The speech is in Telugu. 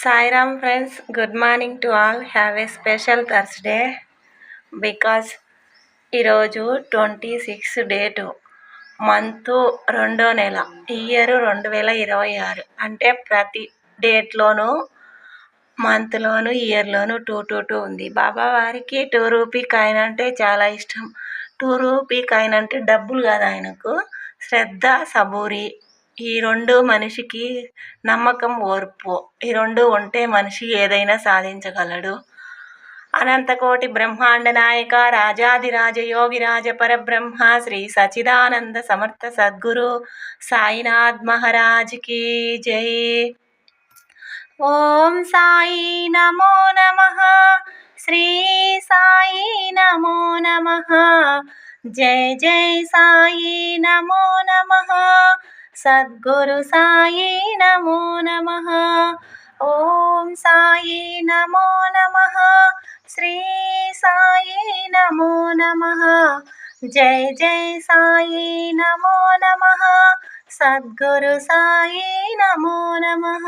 Sairam friends, good morning to all. Have a special Thursday because ఈరోజు 26 మంత్ రెండో నెల ఇయర్ 2026 అంటే ప్రతి డేట్లోనూ మంత్లోను ఇయర్లోను 222 ఉంది. బాబా వారికి 2 రూపీ కాయిన్ అంటే చాలా ఇష్టం. 2 రూపీ కాయిన్ అంటే డబ్బులు కాదు ఆయనకు, శ్రద్ధ, సబూరి. ఈ రెండు మనిషికి నమ్మకం, ఓర్పు, ఈ రెండు ఉంటే మనిషి ఏదైనా సాధించగలడు. అనంతకోటి బ్రహ్మాండ నాయక రాజాదిరాజ యోగిరాజ పరబ్రహ్మ శ్రీ సచిదానంద సమర్థ సద్గురు సాయినాథ్ మహారాజ్కి జై. ఓం సాయి నమో నమః, శ్రీ సాయి నమో నమః, జై జై సాయి నమో నమః, సద్గురు సాయి నమో నమః. ఓం సాయి నమో నమః, శ్రీ సాయి నమో నమః, జై జై సాయి నమో నమః, సద్గురు సాయి నమో నమః.